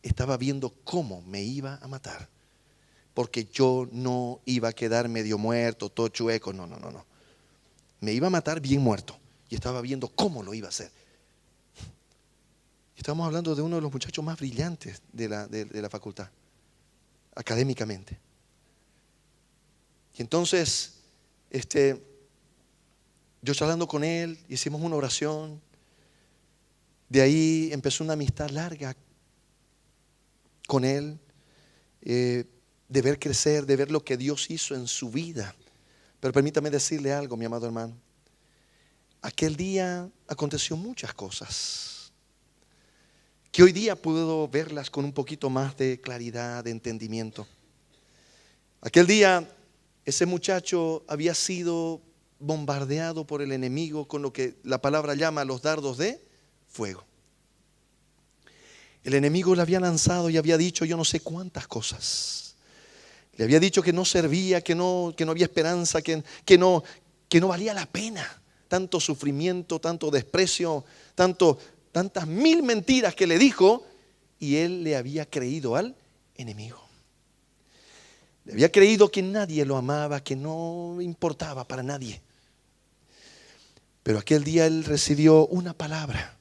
Estaba viendo cómo me iba a matar, porque yo no iba a quedar medio muerto, todo chueco, no. Me iba a matar bien muerto y estaba viendo cómo lo iba a hacer. Estamos hablando de uno de los muchachos más brillantes de la facultad, académicamente. Y entonces, yo charlando con él, hicimos una oración. De ahí empezó una amistad larga con él, de ver crecer, de ver lo que Dios hizo en su vida. Pero permítame decirle algo, mi amado hermano. Aquel día aconteció muchas cosas que hoy día puedo verlas con un poquito más de claridad, de entendimiento. Aquel día ese muchacho había sido bombardeado por el enemigo con lo que la palabra llama los dardos de fuego. El enemigo le había lanzado y había dicho yo no sé cuántas cosas. Le había dicho que no servía, que no había esperanza, que no valía la pena. Tanto sufrimiento, tanto desprecio, tantas mil mentiras que le dijo, y él le había creído al enemigo. Le había creído que nadie lo amaba, que no importaba para nadie. Pero aquel día él recibió una palabra,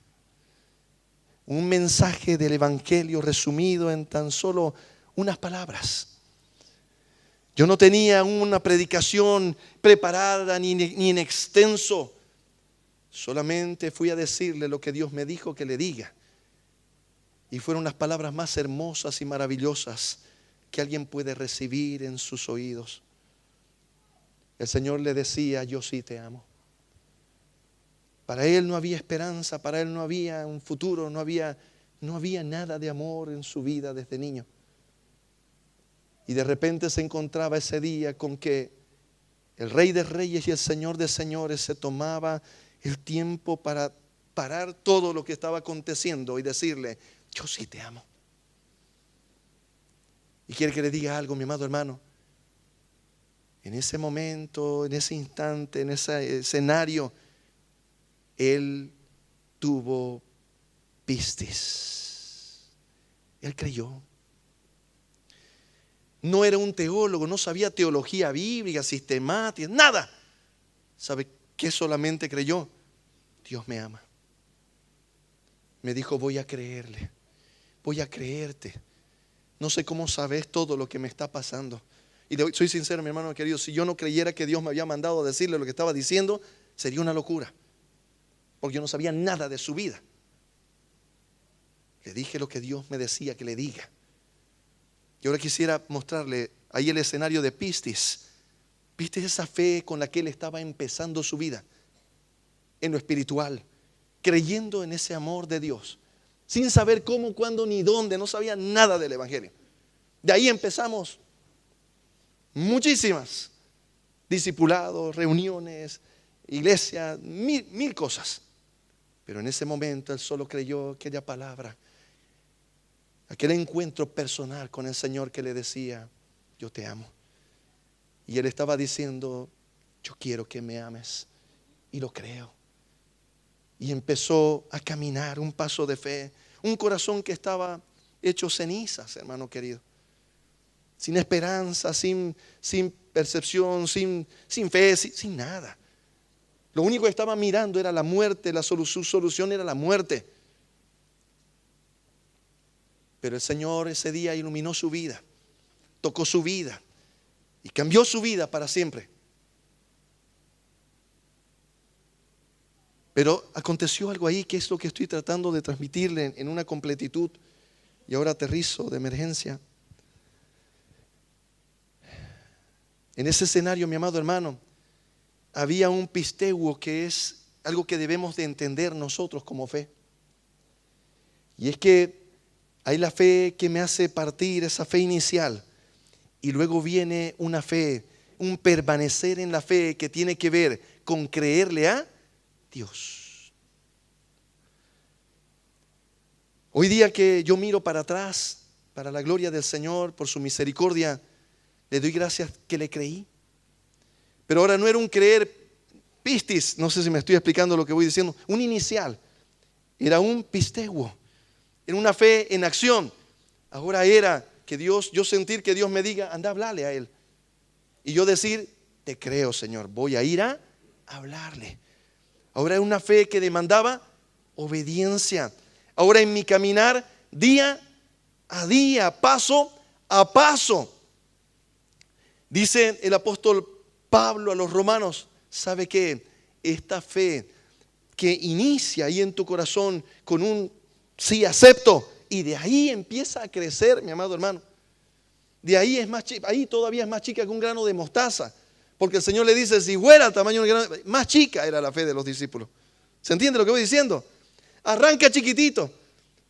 un mensaje del evangelio resumido en tan solo unas palabras. Yo no tenía una predicación preparada ni en extenso. Solamente fui a decirle lo que Dios me dijo que le diga. Y fueron las palabras más hermosas y maravillosas que alguien puede recibir en sus oídos. El Señor le decía, yo sí te amo. Para él no había esperanza, para él no había un futuro, no había nada de amor en su vida desde niño. Y de repente se encontraba ese día con que el Rey de Reyes y el Señor de Señores se tomaba el tiempo para parar todo lo que estaba aconteciendo y decirle, yo sí te amo. Y quiere que le diga algo, mi amado hermano. En ese momento, en ese instante, en ese escenario, él tuvo pistis. Él creyó. No era un teólogo, no sabía teología bíblica, sistemática, nada. ¿Sabe qué solamente creyó? Dios me ama. Me dijo, voy a creerle, voy a creerte. No sé cómo sabes todo lo que me está pasando. Y soy sincero, mi hermano querido, si yo no creyera que Dios me había mandado a decirle lo que estaba diciendo, sería una locura. Porque yo no sabía nada de su vida. Le dije lo que Dios me decía que le diga. Y ahora quisiera mostrarle ahí el escenario de Pistis. ¿Viste esa fe con la que él estaba empezando su vida? En lo espiritual, creyendo en ese amor de Dios, sin saber cómo, cuándo ni dónde, no sabía nada del evangelio. De ahí empezamos muchísimas, discipulados, reuniones, iglesia, mil cosas. Pero en ese momento él solo creyó aquella palabra, aquel encuentro personal con el Señor que le decía: yo te amo. Y él estaba diciendo: yo quiero que me ames. Y lo creo. Y empezó a caminar un paso de fe, un corazón que estaba hecho cenizas, hermano querido, sin esperanza, sin percepción, sin fe, sin nada. Lo único que estaba mirando era la muerte, su solución era la muerte. Pero el Señor ese día iluminó su vida, tocó su vida y cambió su vida para siempre. Pero aconteció algo ahí, que es lo que estoy tratando de transmitirle en una completitud. Y ahora aterrizo de emergencia. En ese escenario, mi amado hermano, había un pisteuo, que es algo que debemos de entender nosotros como fe. Y es que hay la fe que me hace partir, esa fe inicial. Y luego viene una fe, un permanecer en la fe, que tiene que ver con creerle a Dios. Hoy día que yo miro para atrás, para la gloria del Señor, por su misericordia, le doy gracias que le creí. Pero ahora no era un creer pistis, no sé si me estoy explicando lo que voy diciendo, un inicial. Era un pisteuo, era una fe en acción. Ahora era que Dios, yo sentir que Dios me diga: anda a hablarle a Él. Y yo decir: te creo, Señor, voy a ir a hablarle. Ahora es una fe que demandaba obediencia. Ahora en mi caminar día a día, paso a paso. Dice el apóstol Pablo a los romanos: ¿sabe qué? Esta fe que inicia ahí en tu corazón con un sí, acepto, y de ahí empieza a crecer, mi amado hermano. De ahí es más chica, ahí todavía es más chica que un grano de mostaza. Porque el Señor le dice: si fuera el tamaño de un grano, más chica era la fe de los discípulos. ¿Se entiende lo que voy diciendo? Arranca chiquitito.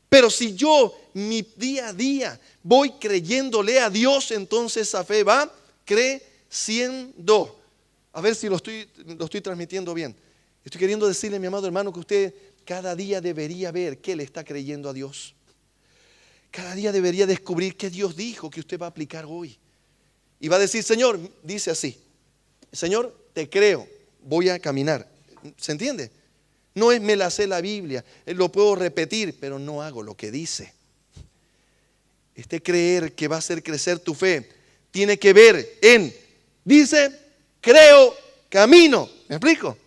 Pero si yo, mi día a día, voy creyéndole a Dios, entonces esa fe va creciendo. A ver si lo estoy transmitiendo bien. Estoy queriendo decirle, mi amado hermano, que usted cada día debería ver qué le está creyendo a Dios. Cada día debería descubrir qué Dios dijo que usted va a aplicar hoy. Y va a decir: Señor, dice así: Señor, te creo, voy a caminar. ¿Se entiende? No es me la sé la Biblia, lo puedo repetir, pero no hago lo que dice. Este creer que va a hacer crecer tu fe tiene que ver en, dice, creo, camino. ¿Me explico?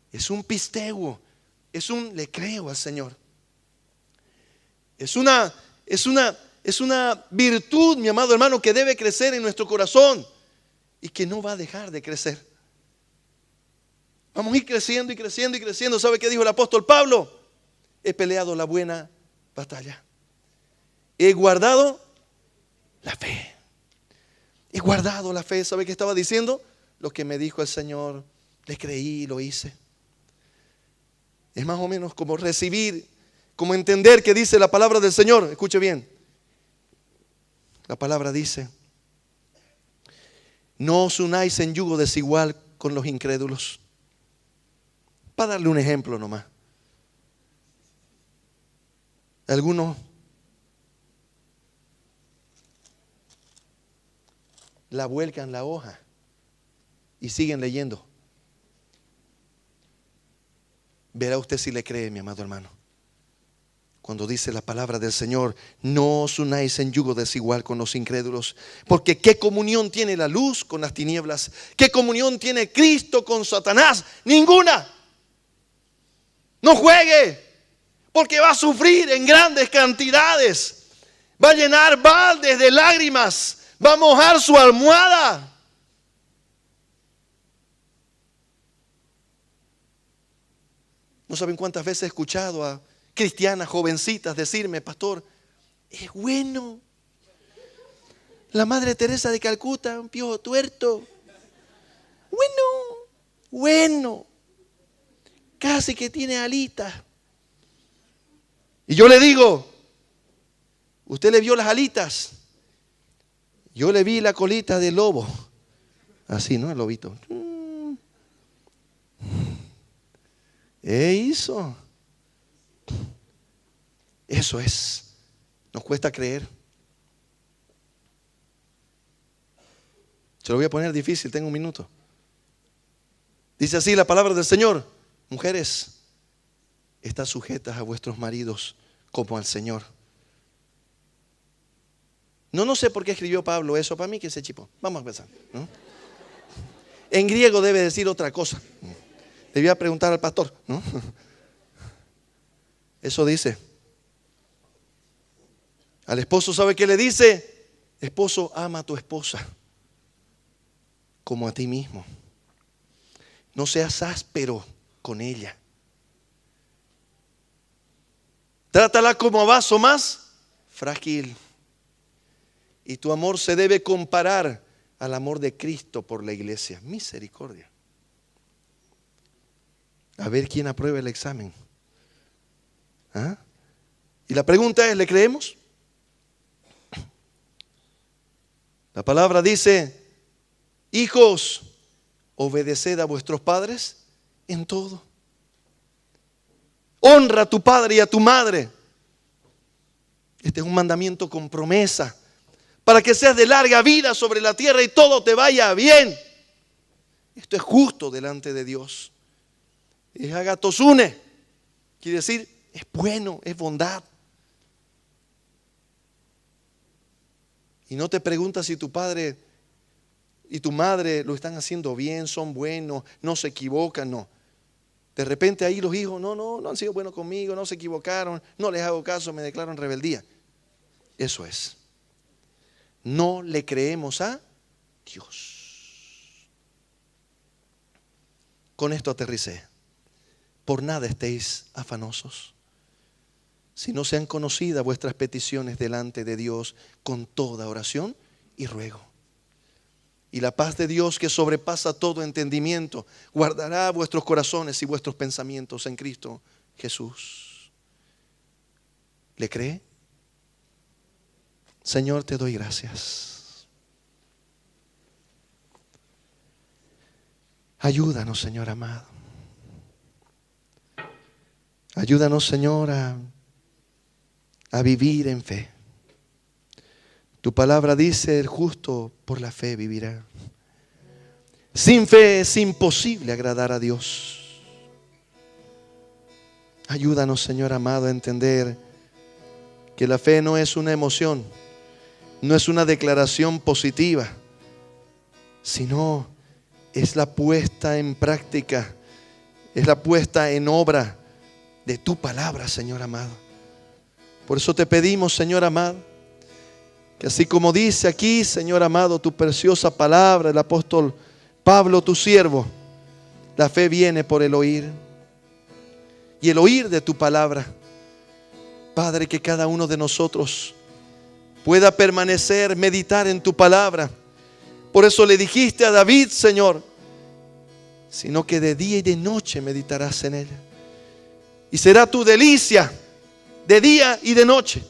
Es un pisteuo, es un le creo al Señor. Es una virtud, mi amado hermano, que debe crecer en nuestro corazón y que no va a dejar de crecer. Vamos a ir creciendo y creciendo y creciendo. ¿Sabe qué dijo el apóstol Pablo? He peleado la buena batalla. He guardado la fe. He guardado la fe. ¿Sabe qué estaba diciendo? Lo que me dijo el Señor, le creí y lo hice. Es más o menos como recibir, como entender que dice la palabra del Señor. Escuche bien. La palabra dice: no os unáis en yugo desigual con los incrédulos. Para darle un ejemplo nomás. Algunos la vuelcan la hoja y siguen leyendo. Verá usted si le cree, mi amado hermano. Cuando dice la palabra del Señor: no os unáis en yugo desigual con los incrédulos. Porque ¿qué comunión tiene la luz con las tinieblas? ¿Qué comunión tiene Cristo con Satanás? Ninguna. No juegue, porque va a sufrir en grandes cantidades. Va a llenar baldes de lágrimas. Va a mojar su almohada. No saben cuántas veces he escuchado a cristianas jovencitas decirme: pastor, es bueno. La Madre Teresa de Calcuta, un piojo tuerto. bueno, casi que tiene alitas. Y yo le digo, ¿usted le vio las alitas? Yo le vi la colita de lobo. Así, ¿no? El lobito. Hizo. Eso es. Nos cuesta creer. Se lo voy a poner difícil, tengo un minuto. Dice así la palabra del Señor. Mujeres, están sujetas a vuestros maridos como al Señor. No sé por qué escribió Pablo eso. Para mí que se chipó. Vamos a empezar, ¿no? En griego debe decir otra cosa. Debía preguntar al pastor, ¿no? Eso dice. Al esposo, ¿sabe qué le dice? Esposo, ama a tu esposa como a ti mismo. No seas áspero con ella. Trátala como a vaso más frágil. Y tu amor se debe comparar al amor de Cristo por la iglesia. Misericordia. A ver quién aprueba el examen. ¿Ah? Y la pregunta es, ¿le creemos? La palabra dice, hijos, obedeced a vuestros padres en todo. Honra a tu padre y a tu madre. Este es un mandamiento con promesa, para que seas de larga vida sobre la tierra y todo te vaya bien. Esto es justo delante de Dios. Es agatosune, quiere decir, es bueno, es bondad. Y no te preguntas si tu padre y tu madre lo están haciendo bien, son buenos, no se equivocan, no. De repente ahí los hijos, no han sido buenos conmigo, no se equivocaron, no les hago caso, me declaro en rebeldía. Eso es. No le creemos a Dios. Con esto aterricé. Por nada estéis afanosos, si no sean conocidas vuestras peticiones delante de Dios con toda oración y ruego. Y la paz de Dios, que sobrepasa todo entendimiento, guardará vuestros corazones y vuestros pensamientos en Cristo Jesús. ¿Le cree? Señor, te doy gracias. Ayúdanos, Señor amado. Ayúdanos, Señor, a vivir en fe. Tu palabra dice, el justo por la fe vivirá. Sin fe es imposible agradar a Dios. Ayúdanos, Señor amado, a entender que la fe no es una emoción, no es una declaración positiva, sino es la puesta en práctica, es la puesta en obra de tu palabra, Señor amado. Por eso te pedimos, Señor amado, que así como dice aquí, Señor amado, tu preciosa palabra, el apóstol Pablo, tu siervo, la fe viene por el oír. Y el oír de tu palabra, Padre, que cada uno de nosotros pueda permanecer, meditar en tu palabra. Por eso le dijiste a David, Señor, sino que de día y de noche meditarás en ella. Y será tu delicia de día y de noche.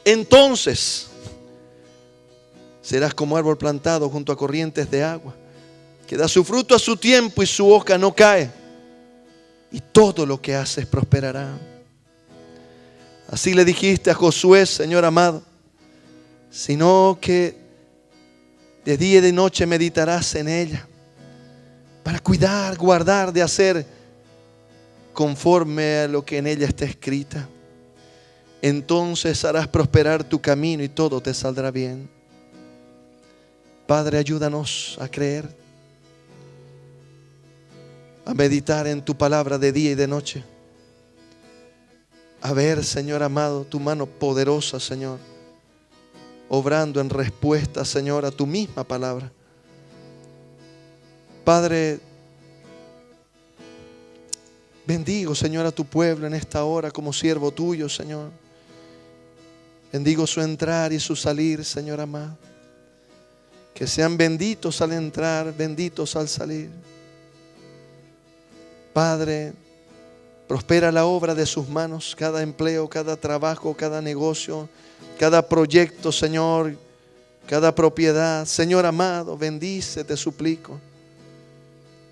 Entonces serás como árbol plantado junto a corrientes de agua, que da su fruto a su tiempo y su hoja no cae, y todo lo que haces prosperará. Así le dijiste a Josué, Señor amado, sino que de día y de noche meditarás en ella, para cuidar, guardar, de hacer conforme a lo que en ella está escrita. Entonces harás prosperar tu camino y todo te saldrá bien. Padre, ayúdanos a creer, a meditar en tu palabra de día y de noche, a ver, Señor amado, tu mano poderosa, Señor, obrando en respuesta, Señor, a tu misma palabra. Padre, bendigo, Señor, a tu pueblo en esta hora como siervo tuyo, Señor. Bendigo su entrar y su salir, Señor amado. Que sean benditos al entrar, benditos al salir. Padre, prospera la obra de sus manos, cada empleo, cada trabajo, cada negocio, cada proyecto, Señor, cada propiedad. Señor amado, bendice, te suplico.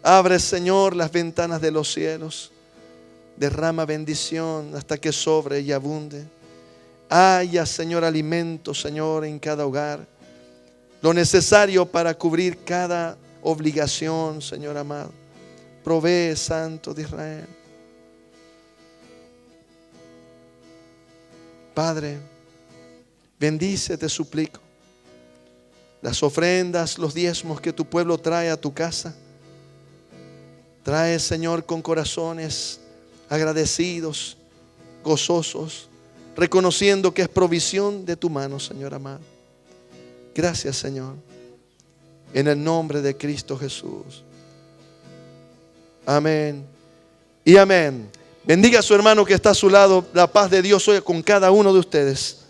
Abre, Señor, las ventanas de los cielos. Derrama bendición hasta que sobre y abunde. Haya, Señor, alimento, Señor, en cada hogar. Lo necesario para cubrir cada obligación, Señor amado. Provee, Santo de Israel. Padre, bendice, te suplico, las ofrendas, los diezmos que tu pueblo trae a tu casa. Trae, Señor, con corazones agradecidos, gozosos, reconociendo que es provisión de tu mano, Señor amado. Gracias, Señor, en el nombre de Cristo Jesús. Amén y amén. Bendiga a su hermano que está a su lado. La paz de Dios hoy con cada uno de ustedes.